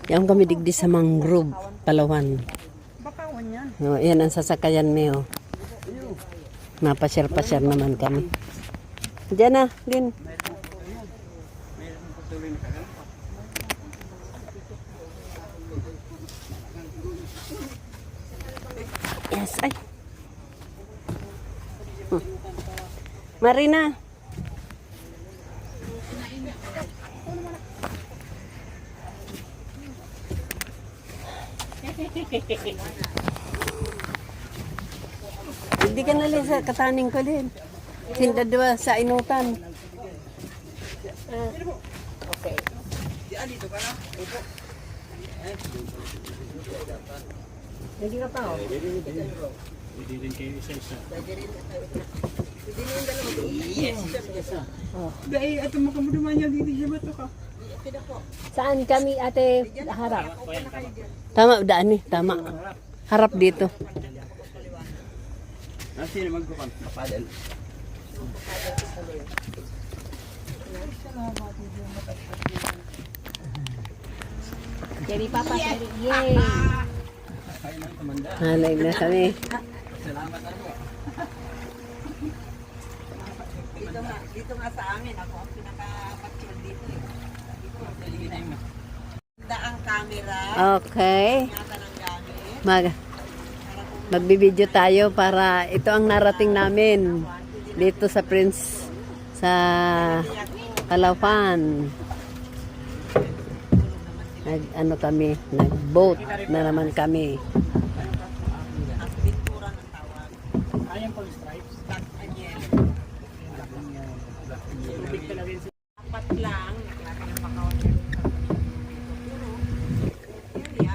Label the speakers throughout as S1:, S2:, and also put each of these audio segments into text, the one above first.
S1: Yan kami digdi sa mangrove, Palawan.
S2: Bakawan yan.
S1: O, yan ang sasakayan niyo. Mapasyar-pasyar naman kami. Diyan na, din. Yes, ay. Marina. Hindi ka na sa kataning ko din. Sinda dua sa inutan.
S2: Okay. Dito ka na? Upo. Hindi ka pa oh.
S3: Hindi rin kayo isa-isa.
S2: Yes. Dahil ito makamuduman niya dito siya ba ito ka?
S4: Saan kami ate harap?
S1: Tama, daan ni. Tama. Harap dito.
S3: Sino magkukan? Papadel.
S4: Jadi papa sendiri. Yay.
S1: Halay na kami.
S3: Salamat ako.
S2: Dito nga sa amin, ako ang pinaka-picture dito eh. Dito, daang camera,
S1: Okay.
S2: ingatan ng gamit,
S1: Magbibideo tayo para ito ang narating namin dito sa Prince sa Palawan. Ano kami, nag-boat na naman kami.
S2: ang pintura ng tawag.
S3: Ayan pang stripes.
S2: Black Onion.
S3: Tubig ka na rin sa...
S2: Apat lang, naklase ng Bakawan meron dito. Pero, area,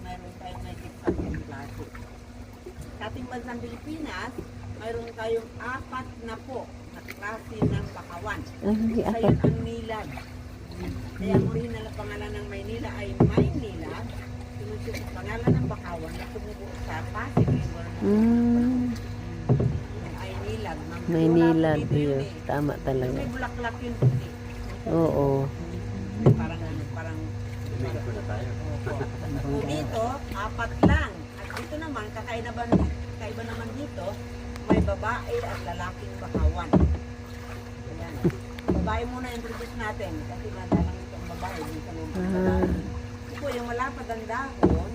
S2: mayroon tayong nakikita sa klase. Sa ating bansang Pilipinas, mayroon tayong 4 na po na klase ng Bakawan. Isa yun ang nilad. Kaya ang original na pangalan ng Maynila ay Maynilad. Sunod-sunod ang pangalan ng Bakawan na tumubo sa Pasig River. Yung ay nilad.
S1: Maynila
S2: Dito yun
S1: yun.
S2: eh.
S1: Tama
S2: Yung
S1: talaga.
S2: may bulaklak yun puti.
S1: Oo.
S2: Parang parang
S3: Tumingin ko na tayo.
S2: so dito, 4 lang. At dito naman, kakaiba naman dito, may babae at lalaking Bakawan. Ayan. Babae muna introduce natin kasi madalang ito ang babae. Dito ang babae. Ito yung malapad ang dahon.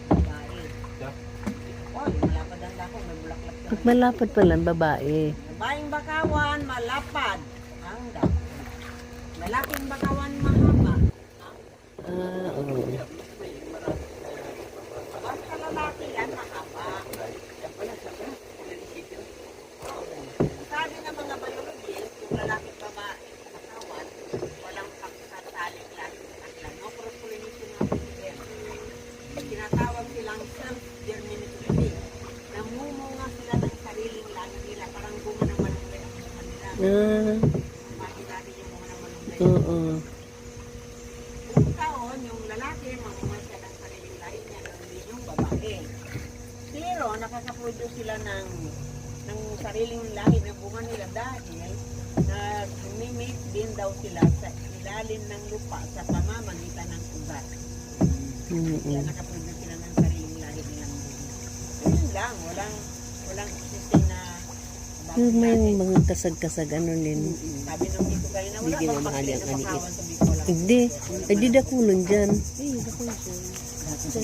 S2: Babae. Oh, yung malapad ang dahon, may bulaklak
S1: Pag
S2: naman.
S1: malapad pa lang, babae.
S2: Babaeng Bakawan, malapad ang dahon. Lalaking Bakawan, mahaba.
S1: Oo.
S2: Basta lalaki yan, mahaba. Sabi ng mga biologist, yung lalaki babae sa katawan, walang pagsasaling lahi ng kanila. No cross-pollination ng sila. Tinatawag silang self-germinating. Namumunga sila ng sariling lahi nila. Parang bunga ng malunggay ang bunga nila. Imagine yung bunga ng malunggay.
S1: Oo.
S2: Kung taon, yung lalaki, mamunga siya ng sariling lahi niya, hindi yung babae. Pero nakakaproduce sila ng sariling lahi ng bunga nila dahil nag-mimate din daw sila sa ilalim ng lupa sa pamamagitan ng ugat. Kaya nakaproduce sila ng sariling lahi nilang bunga. Yun lang, walang existing na
S1: May mga kasag-kasag ano din.
S2: sabi ng dito kayo na wala
S1: Bigyan
S2: bang
S1: ng mahali
S2: bakit
S1: ang
S2: na
S1: aniis.
S2: Bakawan sa Bicola.
S1: Hindi. Ay, di dakulon dyan.
S2: So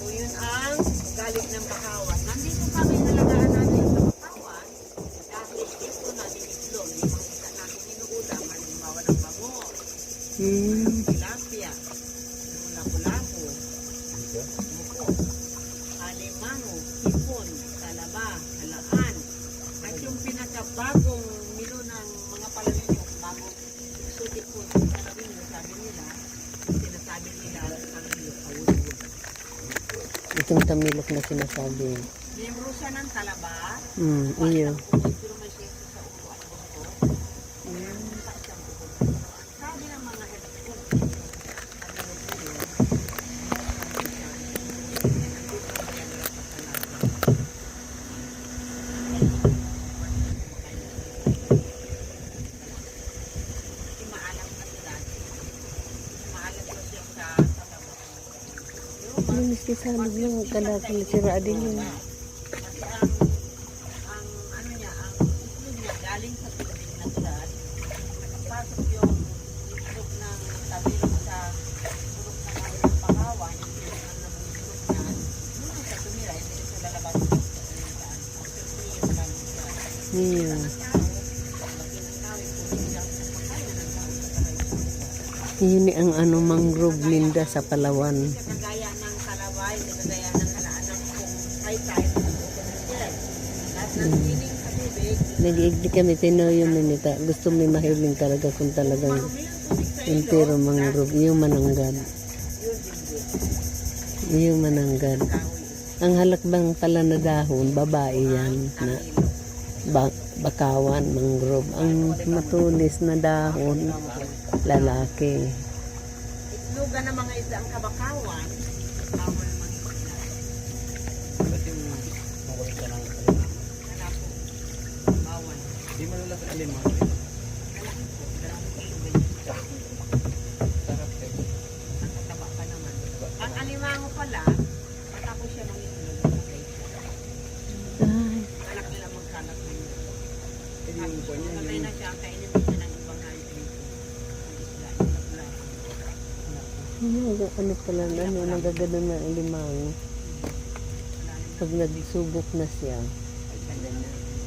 S2: yun ang galit ng Bakawan. Nandito kami nalagaan natin sa Bakawan dahil dito natin itlog. Yung mga isa natin inuulam, halimbawa ng bango, tilapia, yung lapu-lapu, muko, alimango, hipon, talaba, halaan. At yung pinakabagong milo ng mga palawin, yung bagong exotic food ng palawin, sabi nila, yung sinasabi nila ang awod-awod.
S1: Itong tamilok na sinasabi.
S2: Miyembro siya ng talaba.
S1: Iyo.
S2: Pero may siyempre sa ulo at gusto. Sa isang bukod. Sabi ng mga health food, maalam na sila.
S1: Linis ka sa loob ng kalakal na sira din yun.
S2: Kasi ang ano niya, ang itlog niya galing sa tubig natural. Nakapasok yung itlog ng tabilog sa bulok ng kanilang pangawan, yung itlog ng nabubuslok niya. Muna sa tumira, hindi ito lalabas sa pagkakaan. After 3 years lang siya.
S1: Yeah.
S2: Ang tao, paglaki ng tao, yung tubig lang sa pagkain ng tao sa karay.
S1: Yun ang ano mangrove Linda sa Palawan.
S2: Siya kagaya ng kalaway, kagaya ng halaan ng kung high tide, lahat ng sining sa tubig,
S1: Nag-iigdi kami tinoyo minita. Gusto may mahiling talaga kung talagang
S2: marumi ang tubig sa
S1: entero mangrove. Yung mananggad.
S2: yun hindi.
S1: Yung mananggad.
S2: Kahoy.
S1: Ang halakbang pala na dahon, babae yan na bakawan, mangrove. Ang matulis na dahon, lalaki.
S2: Itlogan ng mga isda ang kabakawan, bawal mag-isda.
S3: Ba't yung makulit ka ng
S2: Wala po. Bawal.
S3: Di mo nila sa alin mo.
S2: Malaki po. 2 kilo ganyan.
S3: Sarap eh.
S2: Nakataba pa naman. Ang alimango pala, matapos siya ng itlog, matay siya.
S1: Ay,
S2: Anak nila magkalat na yun.
S3: Eh, yung po niya,
S2: Matay na siya, kainin mo siya ng ibang natin. Ang isda, itlog lang.
S1: ano pala, ano, nagagano na ang limango. Pag nagsubok na siya,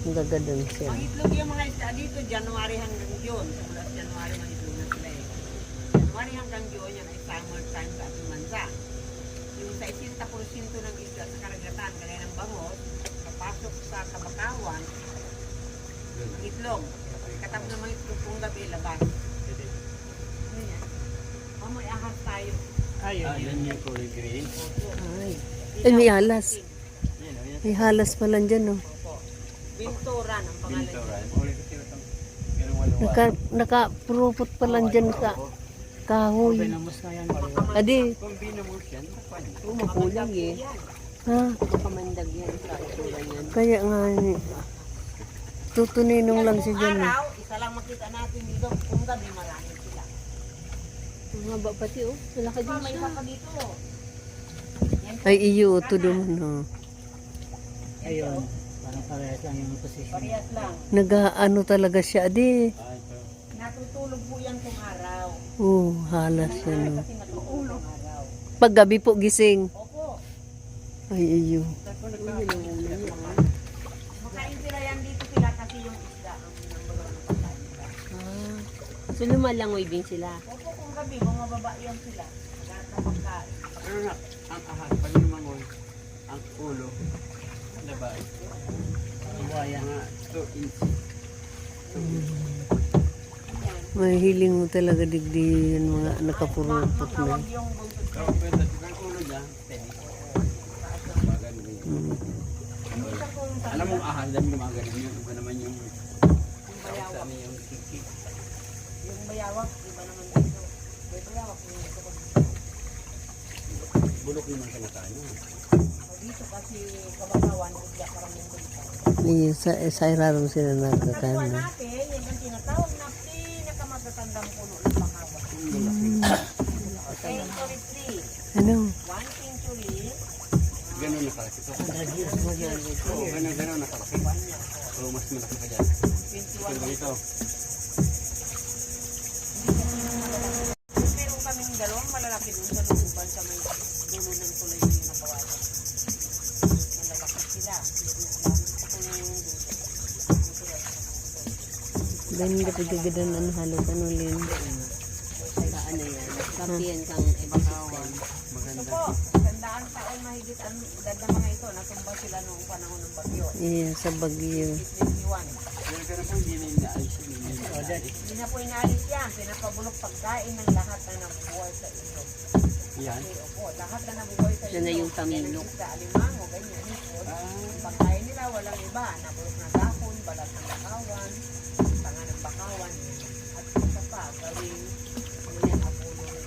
S1: nagagadan siya.
S2: Ang itlog yung mga isda dito, January hanggang June. Simula sa January, mga itlog na sila eh. January hanggang June, yan ay summer time sa ating bansa. Yung sa 80% ng isda sa karagatan, kaya ng bangos, kapasok sa kabakawan, ang itlog. Katap ng mga itlog kung gabi, labas. Ano yan? May ahas tayo.
S3: Yan yung kulay green.
S1: Ay, ay may halas.
S3: Yan o, yan.
S1: May halas pala dyan, oh.
S2: Opo. Binturan ang pangalan.
S3: Pinturan. Uli ko sila itong ganun waluwa.
S1: Nakapurupot pala dyan sa kahoy.
S3: Binamos na yan.
S1: Adi,
S3: Kung binamos yan, paano?
S1: makulang eh. Ha?
S2: Makamandag yan sa itsura niyan.
S1: Kaya nga, tutuninong lang siya dyan.
S2: Araw, isa lang makita natin dito. Kung gabi, marami sila.
S4: Ang haba pati oh. Wala ka
S2: May isa pa dito.
S1: Ay, iyo, ito naman, oh.
S3: Ayun. Parang parehas lang yung position.
S2: Parehas lang.
S1: Nag-ano talaga siya, adi.
S3: Ah, ito.
S2: Natutulog po yan kung araw.
S1: Oh, halas yan, oh.
S2: Kasi natutulog araw.
S1: Paggabi po gising.
S2: Opo.
S1: Ay, iyo.
S2: Makain sila yan dito sila kasi yung isda ang number 1 na pagkain nila.
S4: So lumalangoy din sila.
S2: Opo, kung gabi, mga babae yan sila. Lahat na pagkain.
S3: Ano na, ang ahas, pag lumangoy, ang ulo, diba? Ang buhaya nga, 2 inch.
S1: May hiling mo talaga digdi yan mga nakapurupot na.
S2: Tawag yung buntot
S3: So, pwede, ang ulo niya, steady. Gumagano yun. Alam mo, ahas, dahil gumagano yun. Iba naman yung
S2: yung bayawak.
S3: saan yung kiki.
S2: Yung bayawak, iba naman dito. May bayawak yung dito ko.
S3: Bulok naman ka na tayo.
S2: Dito kasi kabakawan, bigla parang yung dito.
S1: Iyo, sa irarom sila
S2: Sa buwan
S1: nagkakano.
S2: natin, yan ang tinatawag na pinakamatatandang puno ng bakawan. Century tree.
S1: Ano?
S2: 1 century.
S3: Ganun nakalaki to. Oo, ganun nakalaki. Oo, mas malaki pa dyan.
S2: 21
S3: Pero ito,
S2: Meron kaming dalawang malalaki doon sa lububan sa may dulo ng tulay yung nakawalan. Malalaki sila.
S1: Dahil hindi pa gagadan ano halos ano lin.
S4: Sa ano yan. Kapiyan kang ecosystem.
S3: maganda.
S2: Ito po, 100 taon mahigit ang edad ng mga ito. Natumba sila noong panahon ng bagyo.
S1: Iya, sa Bagyo.
S2: 1921.
S3: Pero kung hindi na inaalis yun, hindi na inaalis.
S2: Hindi na po inaalis yan. Pinapabulok pagkain ng lahat na nabubuhay sa ito.
S3: Yan.
S2: Okay, opo, lahat na nabubuhay sa ito.
S4: Yan na yung tamilok.
S2: Sa alimango, ganyan. Ipod. Pagkain nila, walang iba. Nabulok na dahon, balat ng bakawan, tanga ng bakawan. At isa pa, gawing ngunyan apulo rin.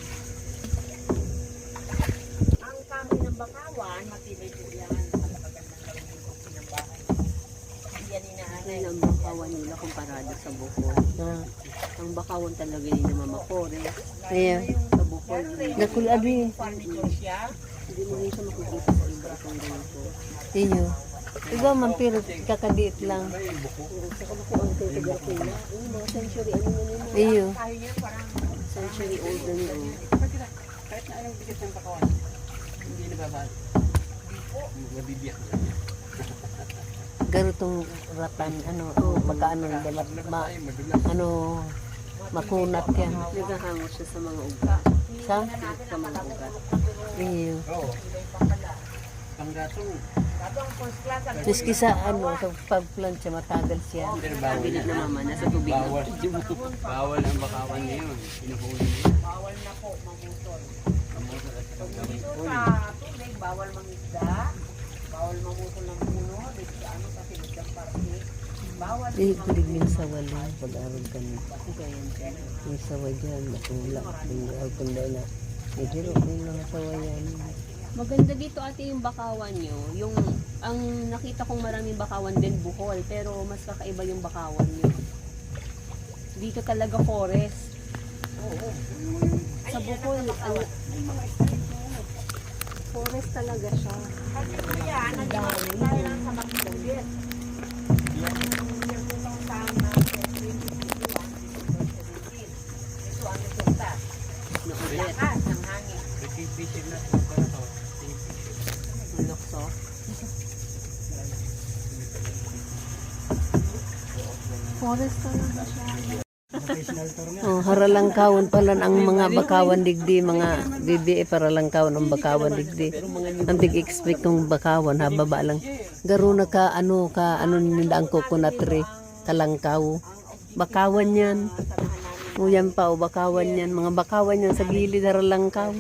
S2: Ang kami ng bakawan, matibay po yan. Malakagandang gawin yung buki ng bahay. Hindi yan inaanay.
S4: Yan ang bakawan nila komparado sa Bukol.
S1: Ah,
S4: Ang bakawan talaga nila Mama Kore.
S1: iya.
S4: Sa Bukol.
S2: Meron rin
S1: Nakul abi.
S2: furniture siya.
S4: Hindi mo rin siya makikita sa iba itong ganito.
S1: Iyo. Ikaw man, pero kakadiit lang.
S4: Saka ba kung ang titigar ko na? Mga century, ano na nila?
S1: Iyo.
S2: Tayo niya parang
S4: Century old na nila.
S3: Kahit na anong bigat ng pakawan, hindi nababad. Mabibiyak na niya.
S1: Garutong ratan, ano, magkaano, ano, makunat yan.
S4: Naghahango siya sa mga ugat.
S1: Sa?
S4: Sa mga ugat.
S1: Iyo.
S3: Oo. Panggatong.
S2: Katong first class ang
S1: Miski sa ano, sa pagplancha matagal siya.
S3: Pero bawal
S4: Sabi
S3: na.
S4: na mama, nasa tubig na.
S3: Bawal. Bawal ang bakawan ngayon. Pinuhuli niya.
S2: bawal na po mamutol.
S3: Kamusta at
S2: Dito
S3: gawin.
S2: sa tubig, bawal mangisda, bawal mamutol ng puno, dito sa ano, sa Philippine Party. Bawal
S1: Hindi ko rin sa wala, pag-arog ka na.
S4: Ganyan siya.
S1: Yung sawa dyan, matulak. Yung kundi na, pero kung lang sawa yan.
S4: Maganda dito ate yung bakawan nyo. Yung, ang nakita kong maraming bakawan din Bohol, pero mas kakaiba yung bakawan nyo. Dito talaga forest. Sa Bohol, ang, forest talaga siya.
S2: Kasi kaya, naging tayo lang sa Magdugit. Yung putong taon na 2021, ito ang resulta.
S4: Na ulit.
S2: Lakas ng hangin.
S3: Fishing na ito para to.
S4: Lukso.
S1: Forest talaga siya. Oh, haralangkawan pala ang mga bakawan digdi, mga BBE paralangkawan ang bakawan digdi. Ang tig-expect kong bakawan, ha, baba lang. Garo na ka nila ang coconut tree, kalangkaw. Bakawan yan. Uyan pa, o bakawan yan. Mga bakawan yan sa gilid, haralangkaw.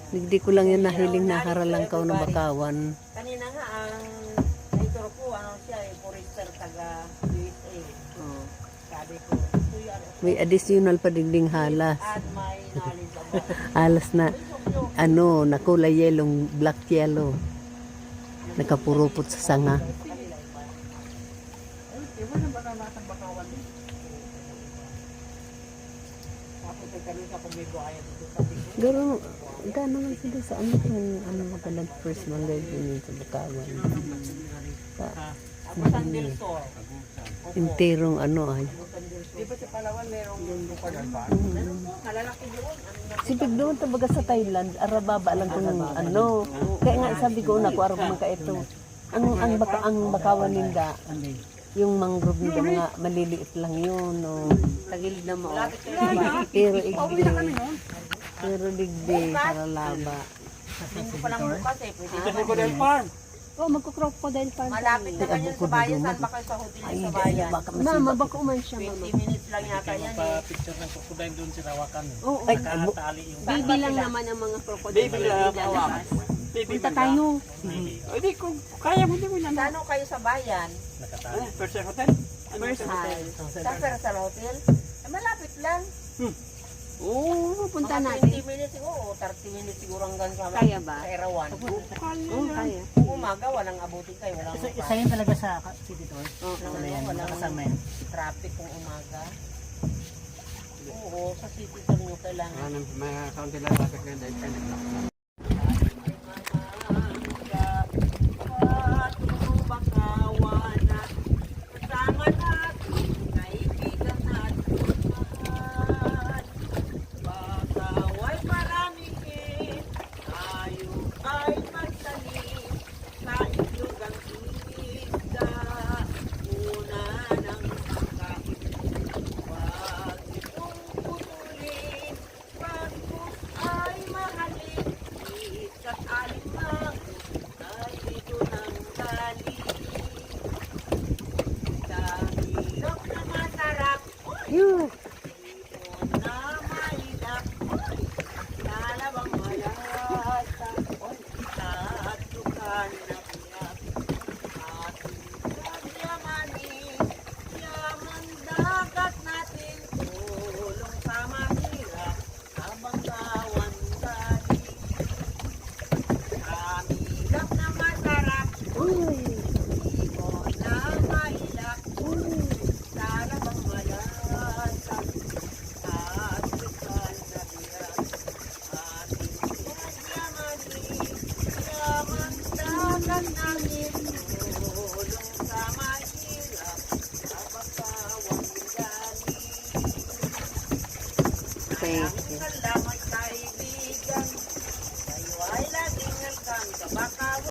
S1: Digdi ko lang yan nahiling na haralangkaw na bakawan.
S2: Kanina nga, ang editor ko, ano siya, forester taga USA.
S4: Oh.
S2: Sabi ko, kuya,
S1: May additional pa digding halas.
S2: add my knowledge about
S1: Halas na, ano, na kulay yellow, black yellow. Nakapurupot sa sanga.
S2: tapos ay kanina sa kumigo ayaw dito sa dito.
S1: Garo, gano'n lang sila sa ano kung ano magalang first mga ganyan sa bakawan. Sa
S2: Tapos ang Dilsor.
S1: interong ano ay.
S3: Di ba sa Palawan merong bukanan pa?
S2: Malalaki doon.
S1: Sipig doon tabaga sa Thailand, arababa lang kung ano. Kaya nga sabi ko na ko arab man ka ito. Ang bakawan ninda, yung mangrove nila mga maliliit lang yun. No.
S4: Tagilid na mo.
S1: Pero igdi. Pero digdi, karalaba.
S2: Linggo pa lang bukas eh. Pwede
S3: Sa Nicodel Farm.
S4: Oh, magko-crocodile farm.
S2: malapit na ganyan sa bayan. Saan ba kayo sa hotel
S1: Ay,
S2: sa
S1: hindi,
S2: bayan?
S1: baka
S4: Mama,
S1: masibak.
S4: baka uman siya, mama.
S2: 20 minutes lang yata yan eh.
S5: Picture ng crocodile doon sa Rawakan.
S4: Oo,
S1: Ay,
S5: Nakatali yung
S4: baby lang naman ang mga crocodile.
S3: Baby lang,
S4: Lalabas.
S2: Punta tayo.
S3: Hindi, kung kaya mo, hindi mo na.
S2: Saan kayo sa bayan?
S5: nakatali.
S3: Perser Hotel?
S4: First hal.
S2: Sa Fersal Hotel? Eh, malapit lang.
S4: Oo, punta
S2: Mga
S4: natin.
S2: 20 minutes siguro, 30 minutes siguro hanggang sa
S4: Kaya ba?
S2: sa Erawan.
S4: Oo, kaya.
S2: Kung umaga, walang abutin kayo. Walang
S5: Isa yun talaga sa city tour.
S4: Oo.
S5: Wala yan,
S2: walang
S5: nakasama yan.
S2: traffic kung umaga. Oo, sa city tour nyo kailangan.
S3: May kaunti lang traffic na dahil ka naglalakad.
S2: namin tulong sa mahirap sa bakawang gali.
S1: Thank you.
S2: Salamat kaibigan.